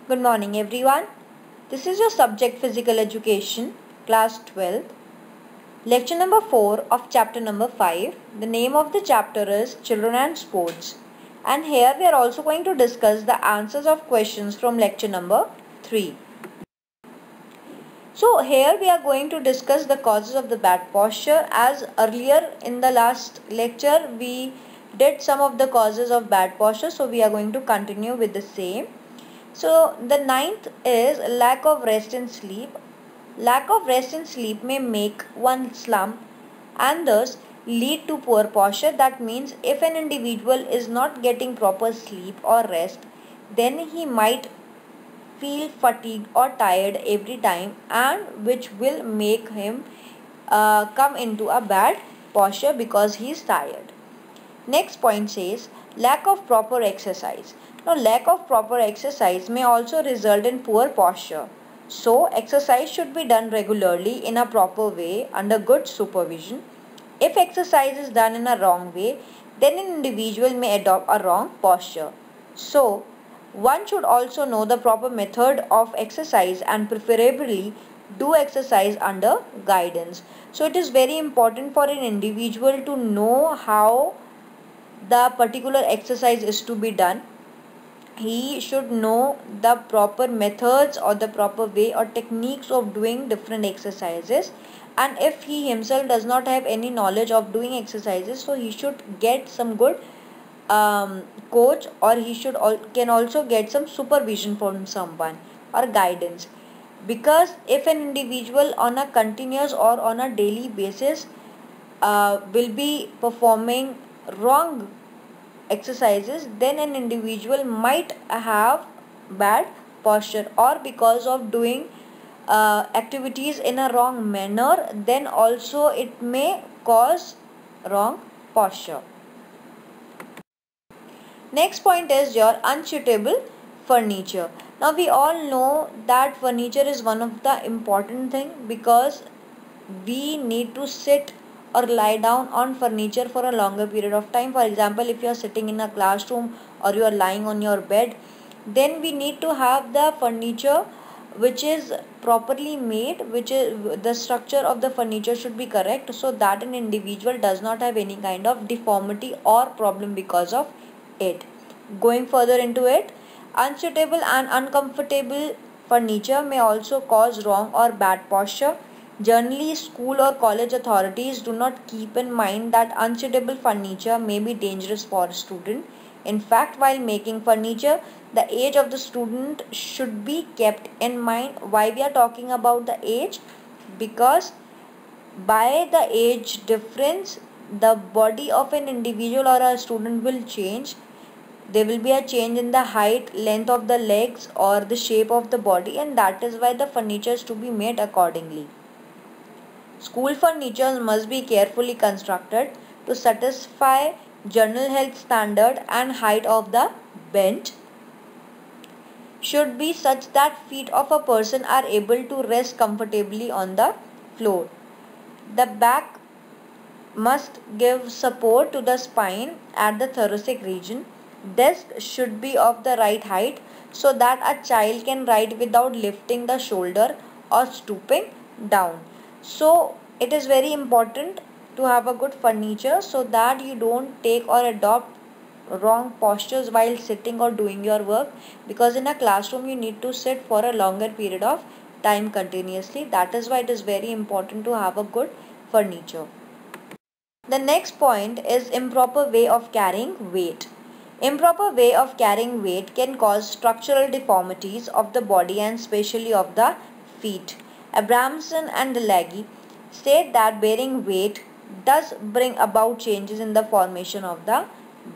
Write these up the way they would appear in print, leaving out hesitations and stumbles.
Good morning everyone. This is your subject physical education, class 12, lecture number 4 of chapter number 5. The name of the chapter is Children and Sports. And here we are also going to discuss the answers of questions from lecture number 3. So here we are going to discuss the causes of the bad posture. As earlier in the last lecture we did some of the causes of bad posture. So we are going to continue with the same. So the ninth is lack of rest and sleep. Lack of rest and sleep may make one slump and thus lead to poor posture. That means if an individual is not getting proper sleep or rest, then he might feel fatigued or tired every time, and which will make him come into a bad posture because he is tired. Next point says lack of proper exercise. Now, lack of proper exercise may also result in poor posture. So, exercise should be done regularly in a proper way under good supervision. If exercise is done in a wrong way, then an individual may adopt a wrong posture. So, one should also know the proper method of exercise and preferably do exercise under guidance. So, it is very important for an individual to know how the particular exercise is to be done. He should know the proper methods or the proper way or techniques of doing different exercises, and if he himself does not have any knowledge of doing exercises, so he should get some good coach, or he can also get some supervision from someone or guidance, because if an individual on a continuous or on a daily basis will be performing wrong exercises, then an individual might have bad posture, or because of doing activities in a wrong manner, then also it may cause wrong posture. Next point is your unsuitable furniture. Now we all know that furniture is one of the important thing, because we need to sit or lie down on furniture for a longer period of time. For example, if you are sitting in a classroom or you are lying on your bed, then we need to have the furniture which is properly made, which is the structure of the furniture should be correct, so that an individual does not have any kind of deformity or problem because of it. Going further into it, unsuitable and uncomfortable furniture may also cause wrong or bad posture. Generally, school or college authorities do not keep in mind that unsuitable furniture may be dangerous for a student. In fact, while making furniture, the age of the student should be kept in mind. Why we are talking about the age? Because by the age difference, the body of an individual or a student will change. There will be a change in the height, length of the legs or the shape of the body, and that is why the furniture is to be made accordingly. School furniture must be carefully constructed to satisfy general health standard, and height of the bench should be such that feet of a person are able to rest comfortably on the floor. The back must give support to the spine at the thoracic region. Desk should be of the right height so that a child can write without lifting the shoulder or stooping down. So it is very important to have a good furniture so that you don't take or adopt wrong postures while sitting or doing your work, because in a classroom you need to sit for a longer period of time continuously. That is why it is very important to have a good furniture. The next point is improper way of carrying weight. Improper way of carrying weight can cause structural deformities of the body and especially of the feet. Abramson and Delagi state that bearing weight does bring about changes in the formation of the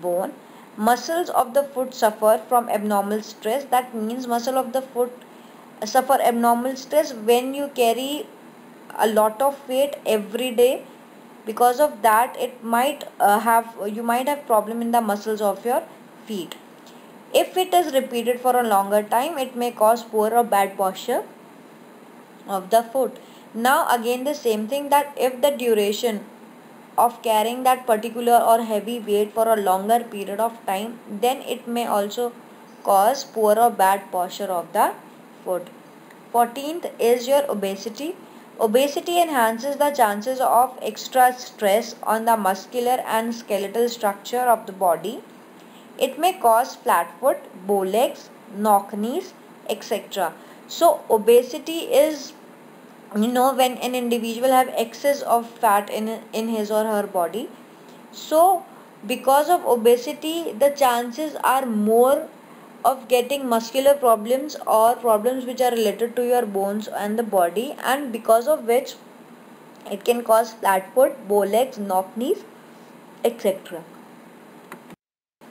bone. Muscles of the foot suffer from abnormal stress. That means muscle of the foot suffer abnormal stress when you carry a lot of weight every day. Because of that, you might have problem in the muscles of your feet. If it is repeated for a longer time, it may cause poor or bad posture of the foot. Now again the same thing, that if the duration of carrying that particular or heavy weight for a longer period of time, then it may also cause poor or bad posture of the foot. 14th is your obesity. Obesity enhances the chances of extra stress on the muscular and skeletal structure of the body. It may cause flat foot, bow legs, knock knees, etc. So obesity is, when an individual have excess of fat in his or her body. So because of obesity, the chances are more of getting muscular problems or problems which are related to your bones and the body, and because of which it can cause flat foot, bow legs, knock knees, etc.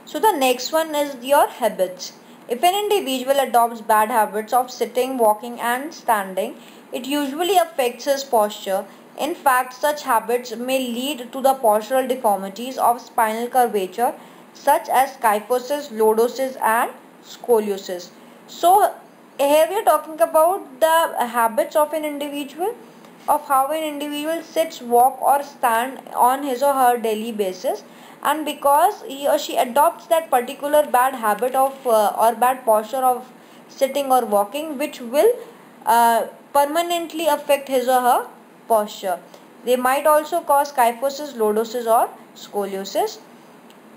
So the next one is your habits. If an individual adopts bad habits of sitting, walking and standing, it usually affects his posture. In fact, such habits may lead to the postural deformities of spinal curvature such as kyphosis, lordosis and scoliosis. So here we are talking about the habits of an individual, of how an individual sits, walk or stand on his or her daily basis, and because he or she adopts that particular bad habit of or bad posture of sitting or walking, which will permanently affect his or her posture. They might also cause kyphosis, lordosis or scoliosis.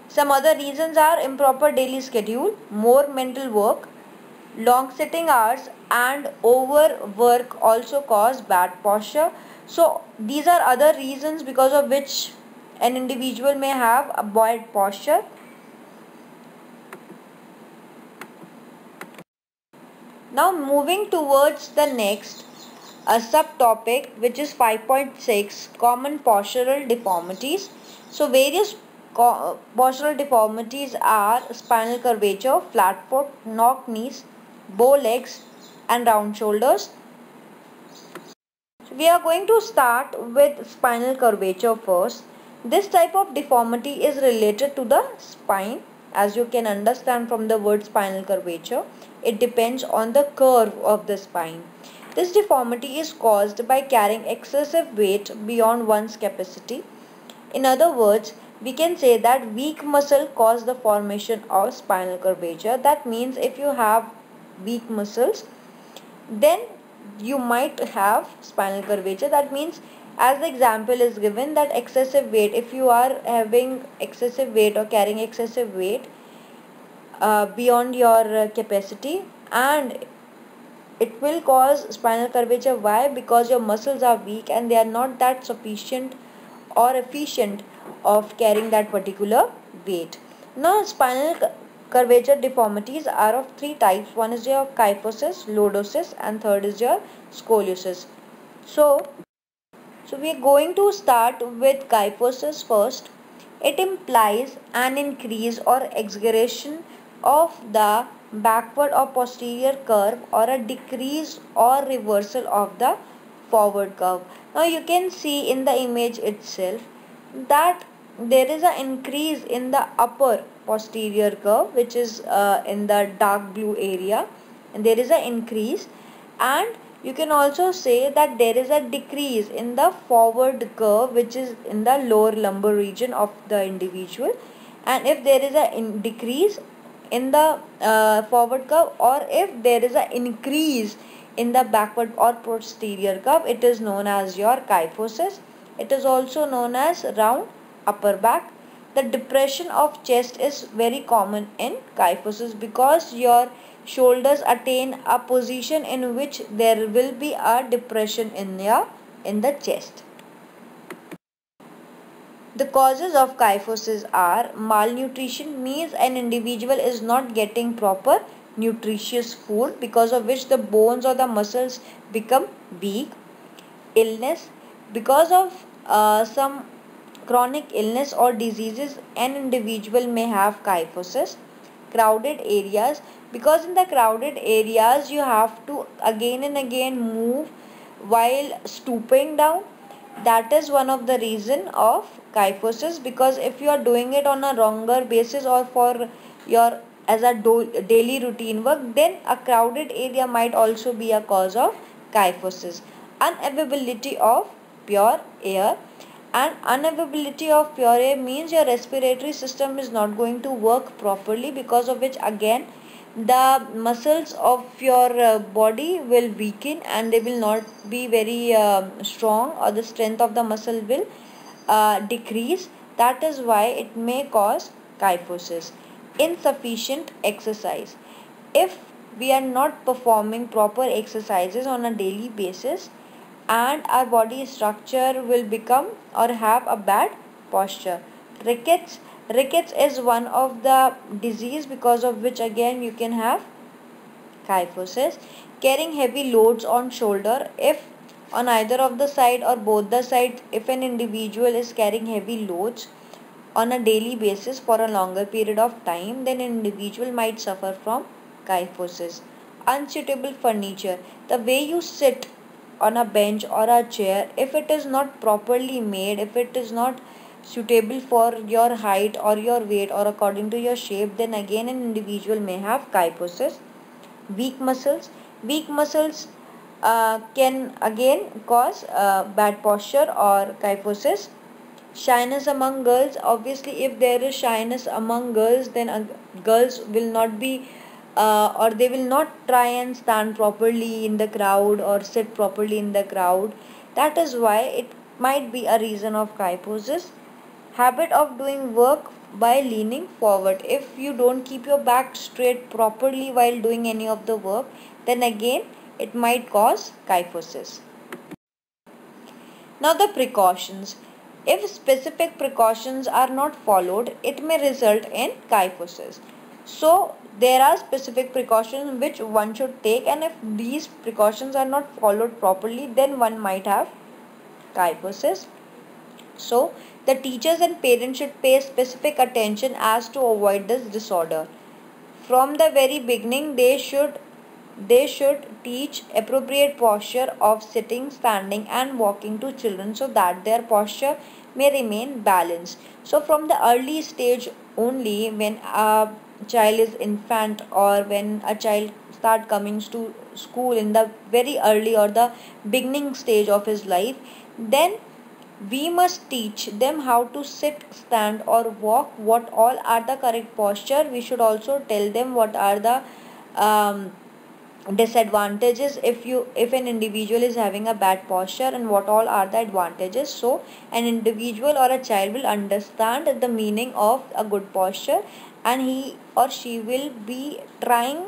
Some other reasons are improper daily schedule, more mental work, long sitting hours and overwork also cause bad posture. So these are other reasons because of which an individual may have a bad posture. Now moving towards the next subtopic, which is 5.6, common postural deformities. So various postural deformities are spinal curvature, flat foot, knock knees, bow legs and round shoulders. So we are going to start with spinal curvature first. This type of deformity is related to the spine, as you can understand from the word spinal curvature. It depends on the curve of the spine. This deformity is caused by carrying excessive weight beyond one's capacity. In other words, we can say that weak muscle cause the formation of spinal curvature. That means if you have weak muscles, then you might have spinal curvature. That means, as the example is given, that excessive weight, if you are having excessive weight or carrying excessive weight beyond your capacity, and it will cause spinal curvature. Why? Because your muscles are weak and they are not that sufficient or efficient of carrying that particular weight. Now spinal curvature deformities are of three types. One is your kyphosis, lordosis and third is your scoliosis. So we are going to start with kyphosis first. It implies an increase or exaggeration of the backward or posterior curve or a decrease or reversal of the forward curve. Now you can see in the image itself that there is an increase in the upper posterior curve, which is in the dark blue area, and there is an increase, and you can also say that there is a decrease in the forward curve, which is in the lower lumbar region of the individual. And if there is a decrease in the forward curve, or if there is an increase in the backward or posterior curve, it is known as your kyphosis. It is also known as round upper back. The depression of chest is very common in kyphosis because your shoulders attain a position in which there will be a depression in the chest. The causes of kyphosis are malnutrition, means an individual is not getting proper nutritious food, because of which the bones or the muscles become weak. Illness, because of some chronic illness or diseases, an individual may have kyphosis. Crowded areas, because in the crowded areas you have to again and again move while stooping down. That is one of the reason of kyphosis, because if you are doing it on a longer basis or for your as a daily routine work, then a crowded area might also be a cause of kyphosis. Unavailability of pure air, and unavailability of pure air means your respiratory system is not going to work properly, because of which again the muscles of your body will weaken and they will not be very strong, or the strength of the muscle will decrease. That is why it may cause kyphosis. Insufficient exercise. If we are not performing proper exercises on a daily basis, and our body structure will become or have a bad posture. Rickets is one of the disease because of which again you can have kyphosis. Carrying heavy loads on shoulder, if on either of the side or both the sides, if an individual is carrying heavy loads on a daily basis for a longer period of time, then an individual might suffer from kyphosis. Unsuitable furniture. The way you sit on a bench or a chair, if it is not properly made, if it is not suitable for your height or your weight or according to your shape, then again an individual may have kyphosis. Weak muscles. Weak muscles can again cause bad posture or kyphosis. Shyness among girls. Obviously, if there is shyness among girls, then girls will not be or they will not try and stand properly in the crowd or sit properly in the crowd. That is why it might be a reason of kyphosis. Habit of doing work by leaning forward. If you don't keep your back straight properly while doing any of the work, then again it might cause kyphosis. Now the precautions. If specific precautions are not followed, it may result in kyphosis. So there are specific precautions which one should take, and if these precautions are not followed properly, then one might have kyphosis. So the teachers and parents should pay specific attention as to avoid this disorder. From the very beginning, they should teach appropriate posture of sitting, standing and walking to children so that their posture may remain balanced. So from the early stage only, when a child is infant or when a child start coming to school in the very early or the beginning stage of his life, then we must teach them how to sit, stand or walk, what all are the correct posture. We should also tell them what are the um, disadvantages if an individual is having a bad posture, and what all are the advantages, so an individual or a child will understand the meaning of a good posture, and he or she will be trying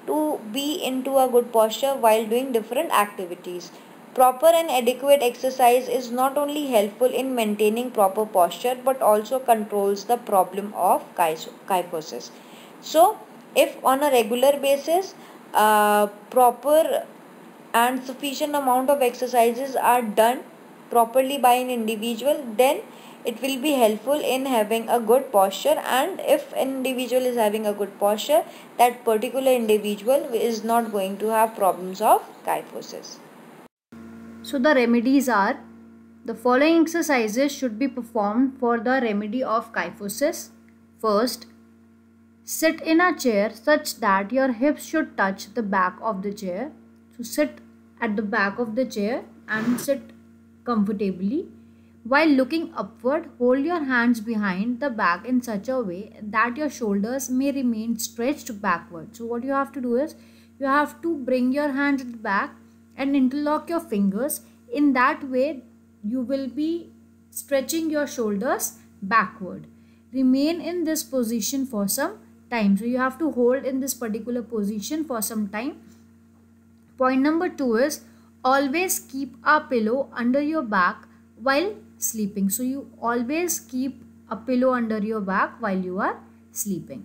to be into a good posture while doing different activities. Proper and adequate exercise is not only helpful in maintaining proper posture but also controls the problem of kyphosis. So if on a regular basis proper and sufficient amount of exercises are done properly by an individual, then it will be helpful in having a good posture. And if an individual is having a good posture, that particular individual is not going to have problems of kyphosis. So the remedies are: the following exercises should be performed for the remedy of kyphosis. First, sit in a chair such that your hips should touch the back of the chair. So sit at the back of the chair and sit comfortably. While looking upward, hold your hands behind the back in such a way that your shoulders may remain stretched backward. So what you have to do is, you have to bring your hands at the back and interlock your fingers. In that way, you will be stretching your shoulders backward. Remain in this position for some time. So you have to hold in this particular position for some time. Point number 2 is, always keep a pillow under your back while sleeping. So you always keep a pillow under your back while you are sleeping.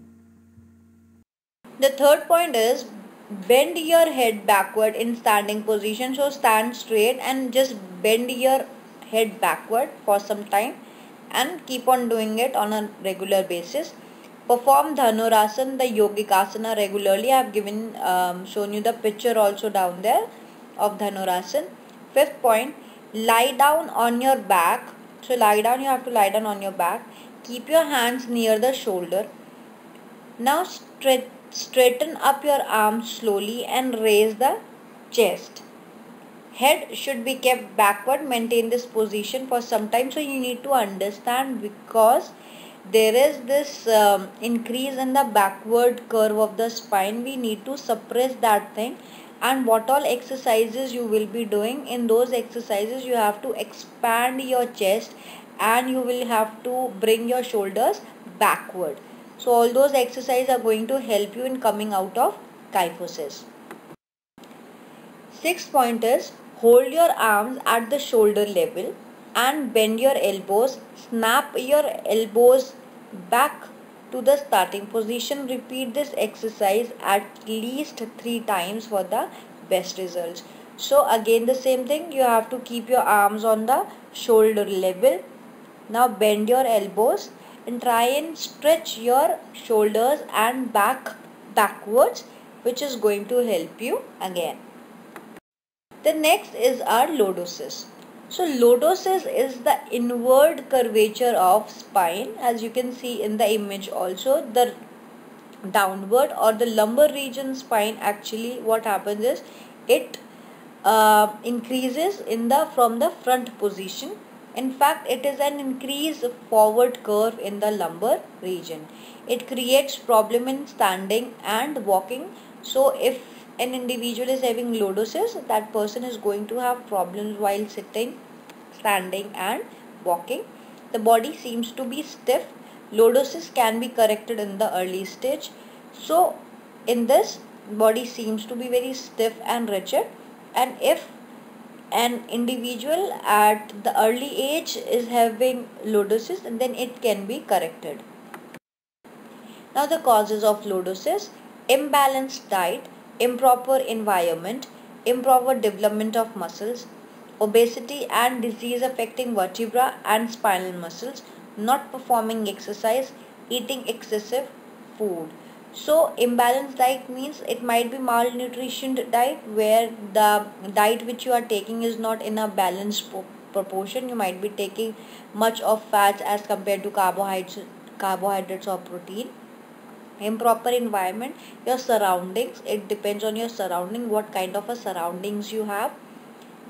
The third point is, bend your head backward in standing position. So stand straight and just bend your head backward for some time and keep on doing it on a regular basis. Perform Dhanurasana, the yogic asana, regularly. I have shown you the picture also down there of Dhanurasana. Fifth point, lie down on your back. So lie down, you have to lie down on your back. Keep your hands near the shoulder. Now straighten up your arms slowly and raise the chest. Head should be kept backward. Maintain this position for some time. So you need to understand, because there is this increase in the backward curve of the spine. We need to suppress that thing. And what all exercises you will be doing, in those exercises you have to expand your chest and you will have to bring your shoulders backward. So all those exercises are going to help you in coming out of kyphosis. Sixth point is, hold your arms at the shoulder level and bend your elbows. Snap your elbows back to the starting position. Repeat this exercise at least 3 times for the best results. So again the same thing, you have to keep your arms on the shoulder level. Now bend your elbows and try and stretch your shoulders and backwards, which is going to help you again. The next is our lordosis. So lordosis is the inward curvature of spine. As you can see in the image also, the downward or the lumbar region spine, actually what happens is it increases from the front position. In fact, it is an increased forward curve in the lumbar region. It creates problem in standing and walking. So if an individual is having lordosis, that person is going to have problems while sitting, standing and walking. The body seems to be stiff. Lordosis can be corrected in the early stage. So in this, body seems to be very stiff and rigid, and if an individual at the early age is having lordosis, then it can be corrected. Now the causes of lordosis: imbalanced diet, improper environment, improper development of muscles, obesity and disease affecting vertebra and spinal muscles, not performing exercise, eating excessive food. So imbalanced diet means it might be malnutrition diet, where the diet which you are taking is not in a balanced proportion. You might be taking much of fats as compared to carbohydrates or protein. Improper environment, your surroundings, it depends on your surrounding, what kind of a surroundings you have.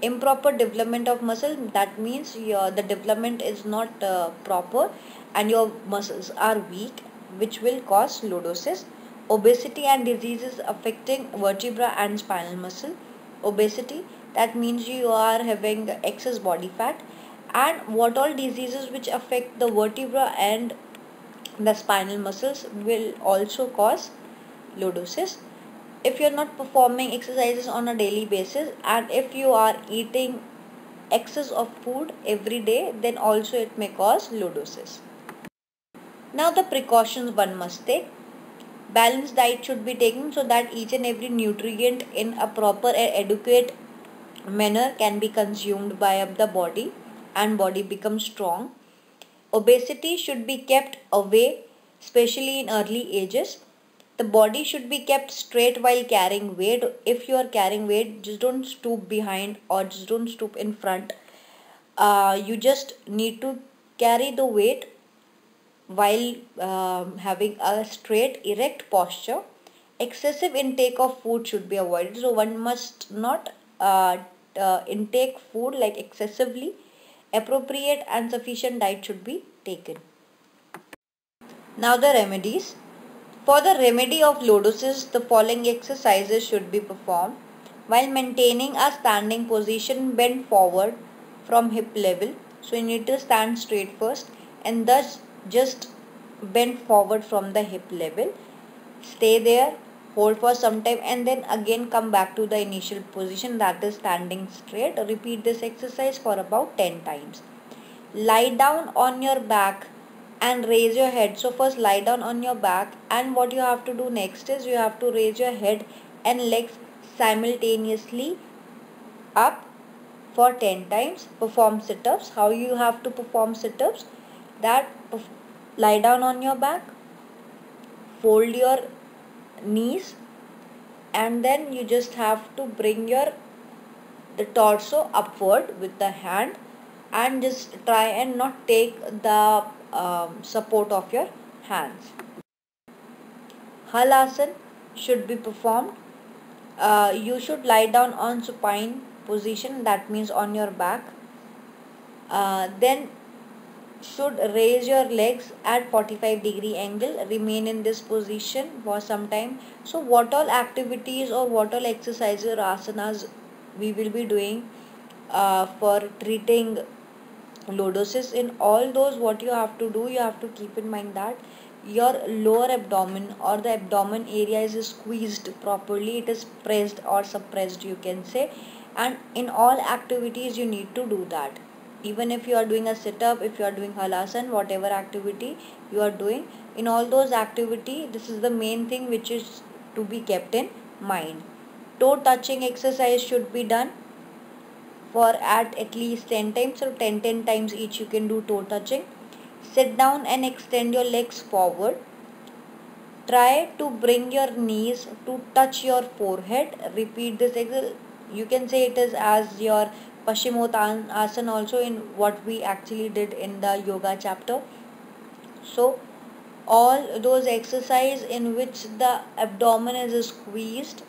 Improper development of muscle, that means the development is not proper and your muscles are weak, which will cause lordosis. Obesity and diseases affecting vertebra and spinal muscle. Obesity, that means you are having excess body fat. And what all diseases which affect the vertebra and the spinal muscles will also cause lordosis. If you are not performing exercises on a daily basis and if you are eating excess of food every day, then also it may cause lordosis. Now the precautions one must take. Balanced diet should be taken so that each and every nutrient in a proper and adequate manner can be consumed by the body and body becomes strong. Obesity should be kept away, especially in early ages. The body should be kept straight while carrying weight. If you are carrying weight, just don't stoop behind or just don't stoop in front. You just need to carry the weight while having a straight, erect posture. Excessive intake of food should be avoided. So one must not intake food like excessively. Appropriate and sufficient diet should be taken. Now the remedies. For the remedy of lordosis, the following exercises should be performed. While maintaining a standing position, bend forward from hip level. So you need to stand straight first and thus just bend forward from the hip level. Stay there, hold for some time and then again come back to the initial position, that is standing straight. Repeat this exercise for about 10 times. Lie down on your back and raise your head. So first lie down on your back, and what you have to do next is you have to raise your head and legs simultaneously up for 10 times. Perform sit-ups. How you have to perform sit-ups? That lie down on your back, fold your knees, and then you just have to bring the torso upward with the hand and just try and not take the support of your hands. Halasana should be performed. You should lie down on supine position, that means on your back. Then should raise your legs at 45-degree angle, remain in this position for some time. So what all activities or what all exercises or asanas we will be doing for treating lordosis? In all those, what you have to do, you have to keep in mind that your lower abdomen or the abdomen area is squeezed properly, it is pressed or suppressed, you can say. And in all activities you need to do that. Even if you are doing a sit up, if you are doing halasan, whatever activity you are doing, in all those activity, this is the main thing which is to be kept in mind. Toe touching exercise should be done for at least 10 times. So 10 times each you can do toe touching. Sit down and extend your legs forward. Try to bring your knees to touch your forehead. Repeat this exercise. You can say it is as your Paschimottanasana also, in what we actually did in the yoga chapter. So all those exercises in which the abdomen is squeezed,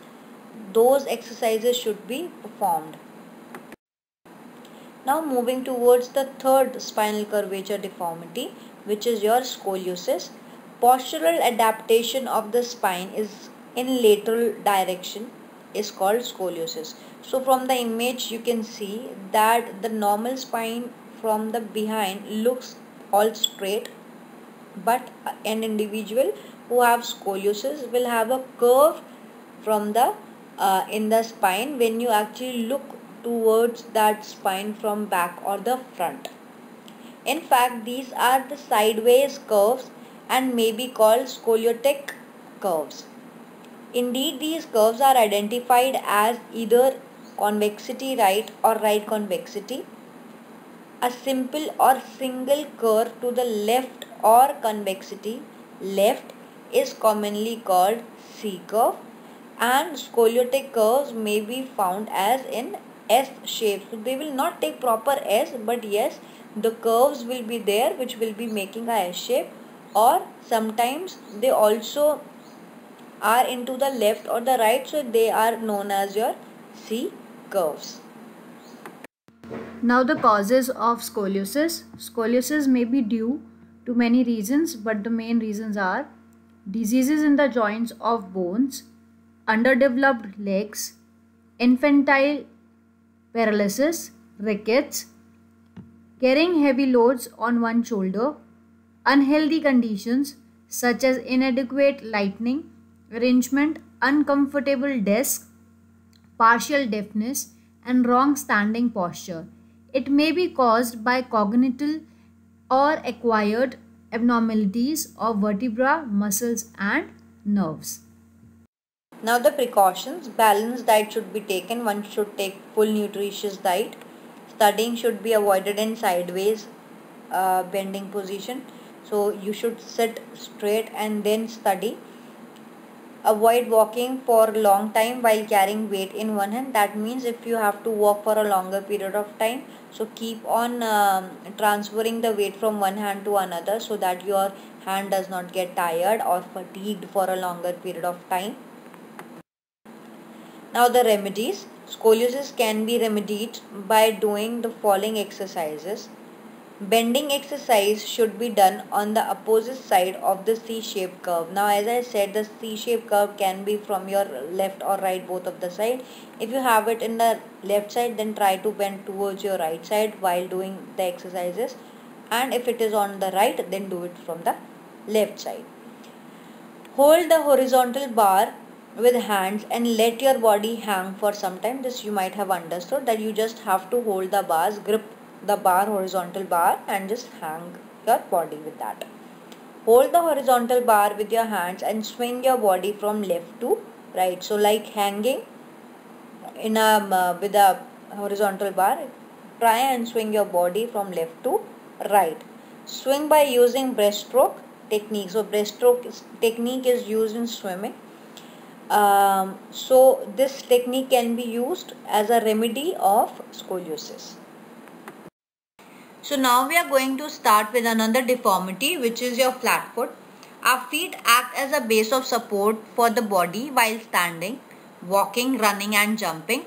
those exercises should be performed. Now moving towards the third spinal curvature deformity, which is your scoliosis. Postural adaptation of the spine is in lateral direction is called scoliosis. So from the image you can see that the normal spine from the behind looks all straight, but an individual who have scoliosis will have a curve from the in the spine when you actually look towards that spine from back or the front. In fact, these are the sideways curves and may be called scoliotic curves. Indeed, these curves are identified as either convexity right or right convexity. A simple or single curve to the left or convexity left is commonly called C curve, and scoliotic curves may be found as in S shape. So they will not take proper S, but yes, the curves will be there which will be making a S shape, or sometimes they also are into the left or the right, so they are known as your C curves. Now the causes of scoliosis. Scoliosis may be due to many reasons, but the main reasons are diseases in the joints of bones, underdeveloped legs, infantile paralysis, rickets, carrying heavy loads on one shoulder, unhealthy conditions such as inadequate lighting arrangement, uncomfortable desk, partial deafness, and wrong standing posture. It may be caused by congenital or acquired abnormalities of vertebra, muscles, and nerves. Now the precautions. Balanced diet should be taken. One should take full nutritious diet. Studying should be avoided in sideways bending position. So you should sit straight and then study. Avoid walking for a long time while carrying weight in one hand. That means if you have to walk for a longer period of time, so keep on transferring the weight from one hand to another so that your hand does not get tired or fatigued for a longer period of time. Now the remedies. Scoliosis can be remedied by doing the following exercises. Bending exercise should be done on the opposite side of the C-shaped curve. Now as I said, the C-shaped curve can be from your left or right, both of the side. If you have it in the left side, then try to bend towards your right side while doing the exercises. And if it is on the right, then do it from the left side. Hold the horizontal bar with hands and let your body hang for some time. This you might have understood, that you just have to hold the bars, grip the bar, horizontal bar, and just hang your body with that. Hold the horizontal bar with your hands and swing your body from left to right. So like hanging in a with a horizontal bar, try and swing your body from left to right. Swing by using breaststroke technique. So breaststroke technique is used in swimming. So this technique can be used as a remedy of scoliosis. So now we are going to start with another deformity, which is your flat foot. Our feet act as a base of support for the body while standing, walking, running and jumping.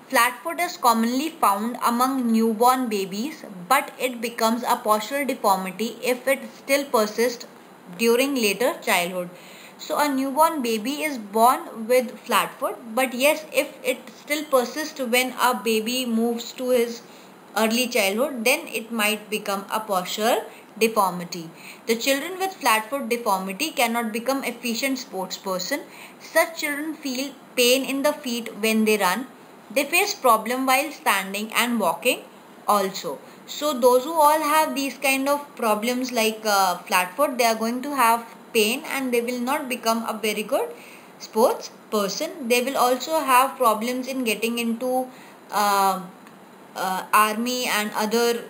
Flat foot is commonly found among newborn babies, but it becomes a postural deformity if it still persists during later childhood. So a newborn baby is born with flat foot, but yes, if it still persists when a baby moves to his early childhood, then it might become a postural deformity. The children with flat foot deformity cannot become efficient sportsperson. Such children feel pain in the feet when they run. They face problem while standing and walking also. So those who all have these kind of problems like flat foot, they are going to have pain and they will not become a very good sports person. They will also have problems in getting into army and other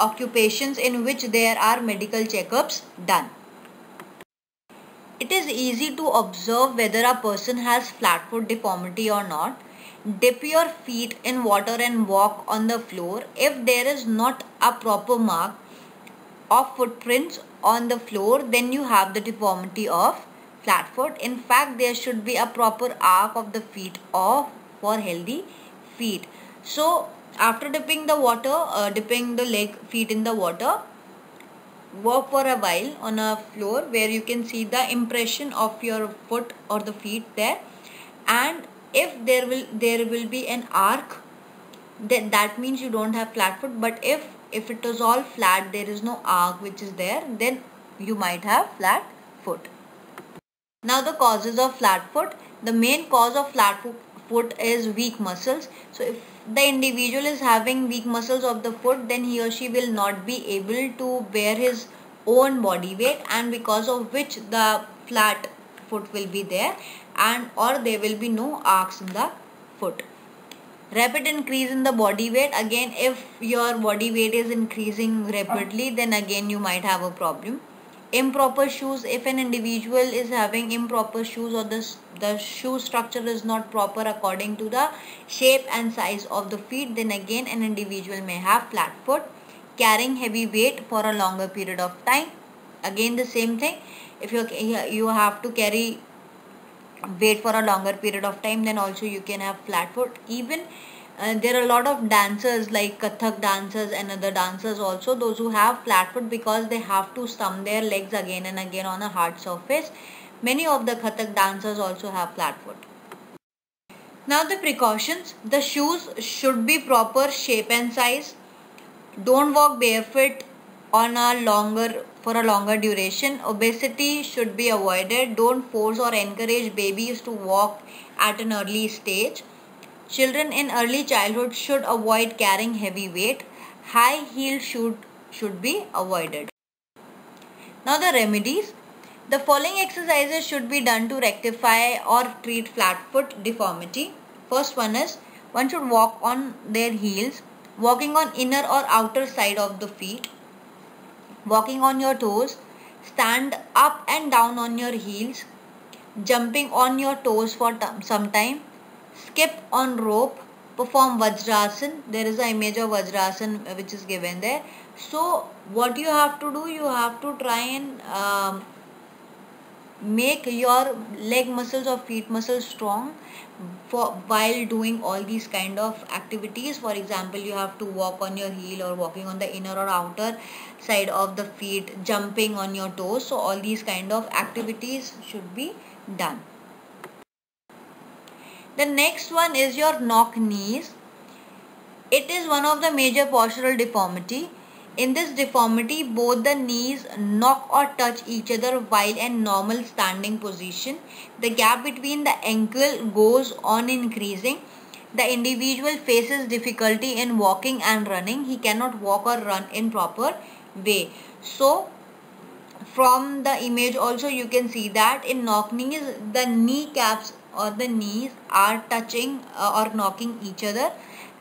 occupations in which there are medical checkups done. It is easy to observe whether a person has flat foot deformity or not. Dip your feet in water and walk on the floor. If there is not a proper mark of footprints on the floor, then you have the deformity of flat foot. In fact, there should be a proper arc of the feet for healthy feet. So after dipping the feet in the water, walk for a while on a floor where you can see the impression of your foot or the feet there, and if there will be an arc, then that means you don't have flat foot. But if it is all flat, there is no arc which is there, then you might have flat foot. Now the causes of flat foot. The main cause of flat foot is weak muscles. So if the individual is having weak muscles of the foot, then he or she will not be able to bear his own body weight, and because of which the flat foot will be there, and or there will be no arcs in the foot. Rapid increase in the body weight. Again, if your body weight is increasing rapidly, then again you might have a problem. Improper shoes. If an individual is having improper shoes, or the shoe structure is not proper according to the shape and size of the feet, then again an individual may have flat foot. Carrying heavy weight for a longer period of time. Again the same thing. If you have to carry weight for a longer period of time, then also you can have flat foot. Even there are a lot of dancers like Kathak dancers and other dancers also, those who have flat foot, because they have to stump their legs again and again on a hard surface. Many of the Kathak dancers also have flat foot. Now the precautions. The shoes should be proper shape and size. Don't walk barefoot for a longer duration. Obesity should be avoided. Don't force or encourage babies to walk at an early stage. Children in early childhood should avoid carrying heavy weight. High heel should be avoided. Now the remedies. The following exercises should be done to rectify or treat flat foot deformity. First one is, one should walk on their heels. Walking on inner or outer side of the feet. Walking on your toes. Stand up and down on your heels. Jumping on your toes for some time. Skip on rope. Perform Vajrasan. There is an image of Vajrasan which is given there. So what you have to do, you have to try and make your leg muscles or feet muscles strong while doing all these kind of activities. For example, you have to walk on your heel, or walking on the inner or outer side of the feet, jumping on your toes. So all these kind of activities should be done. The next one is your knock knees. It is one of the major postural deformity. In this deformity, both the knees knock or touch each other while in normal standing position. The gap between the ankle goes on increasing. The individual faces difficulty in walking and running. He cannot walk or run in proper way. So from the image also you can see that in knock knees, the kneecaps or the knees are touching or knocking each other,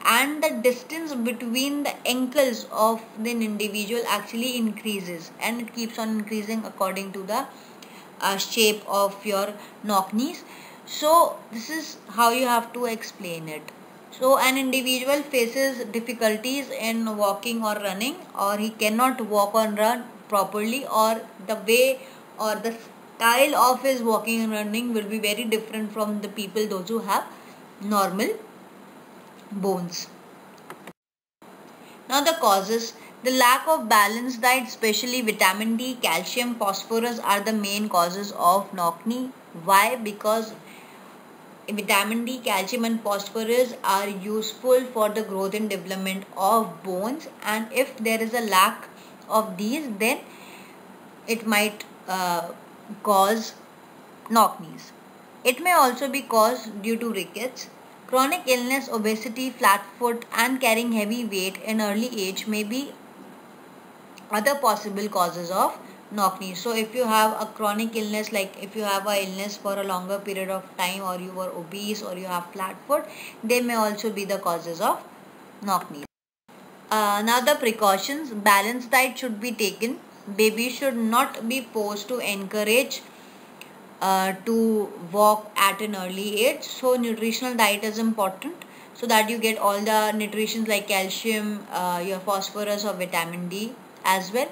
and the distance between the ankles of the individual actually increases, and it keeps on increasing according to the shape of your knock knees. So this is how you have to explain it. So an individual faces difficulties in walking or running, or he cannot walk or run properly, or the way or the style of his walking and running will be very different from the people those who have normal bones. Now the causes. The lack of balanced diet, especially vitamin D, calcium, phosphorus are the main causes of knock-knee. Why? Because vitamin D, calcium and phosphorus are useful for the growth and development of bones, and if there is a lack of these, then it might cause knock-knees. It may also be caused due to rickets. Chronic illness, obesity, flat foot and carrying heavy weight in early age may be other possible causes of knock-knees. So if you have a chronic illness, like if you have a illness for a longer period of time, or you were obese, or you have flat foot, they may also be the causes of knock-knees. Now the precautions. Balanced diet should be taken. Baby should not be forced to encourage to walk at an early age. So nutritional diet is important, so that you get all the nutritions like calcium, your phosphorus or vitamin D as well.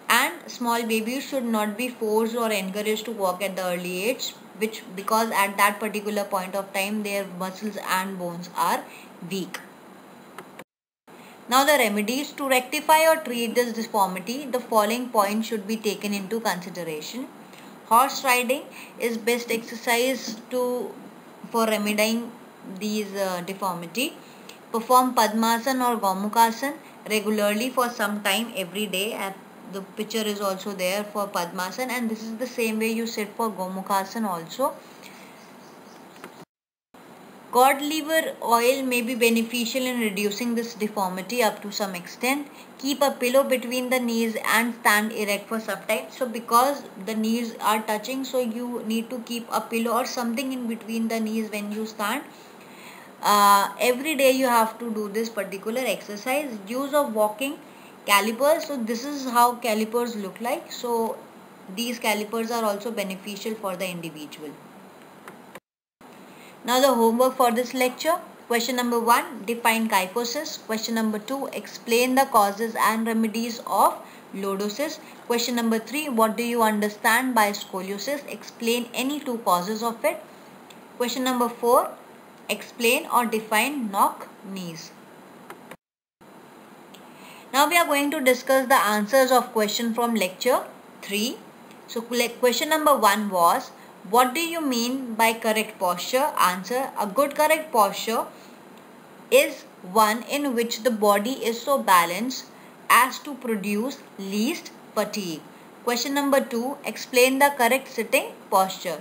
And small babies should not be forced or encouraged to walk at the early age, because at that particular point of time their muscles and bones are weak. Now the remedies. To rectify or treat this deformity, the following points should be taken into consideration. Horse riding is best exercise for remedying these deformity. Perform Padmasana or Gomukhasana regularly for some time every day. The picture is also there for Padmasana, and this is the same way you sit for Gomukhasana also. Cod liver oil may be beneficial in reducing this deformity up to some extent. Keep a pillow between the knees and stand erect for some time. So because the knees are touching, so you need to keep a pillow or something in between the knees when you stand. Every day you have to do this particular exercise. Use of walking calipers. So this is how calipers look like. So these calipers are also beneficial for the individual. Now the homework for this lecture. Question number 1, define kyphosis. Question number 2, explain the causes and remedies of lordosis. Question number 3, what do you understand by scoliosis? Explain any two causes of it. Question number 4, explain or define knock-knees. Now we are going to discuss the answers of question from lecture 3. So question number 1 was, what do you mean by correct posture? Answer, a good correct posture is one in which the body is so balanced as to produce least fatigue. Question number 2, explain the correct sitting posture.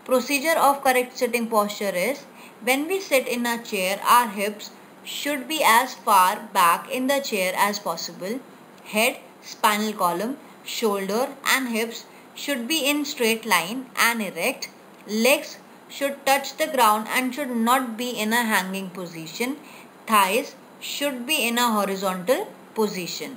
Procedure of correct sitting posture is, when we sit in a chair, our hips should be as far back in the chair as possible. Head, spinal column, shoulder and hips should be in straight line and erect. Legs should touch the ground and should not be in a hanging position. Thighs should be in a horizontal position.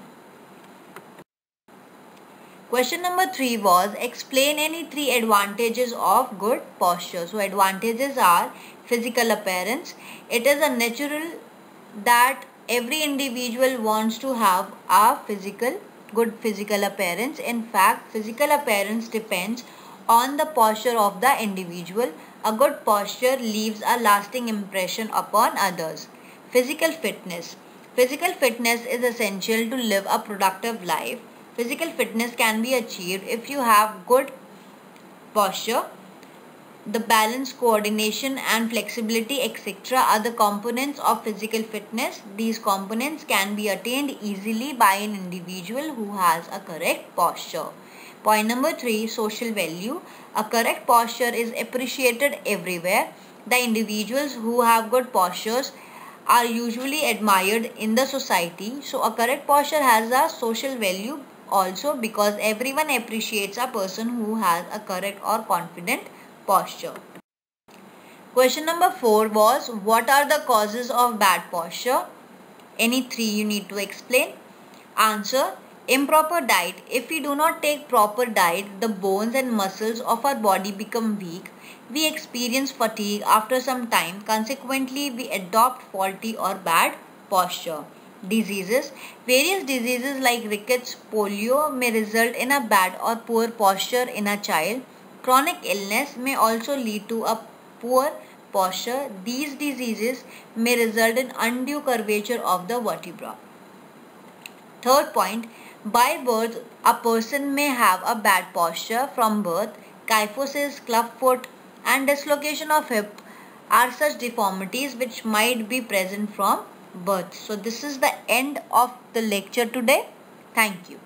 Question number 3 was, explain any 3 advantages of good posture. So advantages are physical appearance. It is a natural that every individual wants to have a good physical appearance. In fact, physical appearance depends on the posture of the individual. A good posture leaves a lasting impression upon others. Physical fitness. Physical fitness is essential to live a productive life. Physical fitness can be achieved if you have good posture. The balance, coordination and flexibility etc. are the components of physical fitness. These components can be attained easily by an individual who has a correct posture. Point number 3, social value. A correct posture is appreciated everywhere. The individuals who have good postures are usually admired in the society. So a correct posture has a social value also, because everyone appreciates a person who has a correct or confident posture. Question number 4 was, what are the causes of bad posture? Any 3 you need to explain. Answer, improper diet. If we do not take proper diet, the bones and muscles of our body become weak. We experience fatigue after some time. Consequently, we adopt faulty or bad posture. Diseases. Various diseases like rickets, polio may result in a bad or poor posture in a child. Chronic illness may also lead to a poor posture, these diseases may result in undue curvature of the vertebra. Third point, by birth, a person may have a bad posture from birth. Kyphosis, clubfoot, and dislocation of hip are such deformities which might be present from birth. So this is the end of the lecture today. Thank you.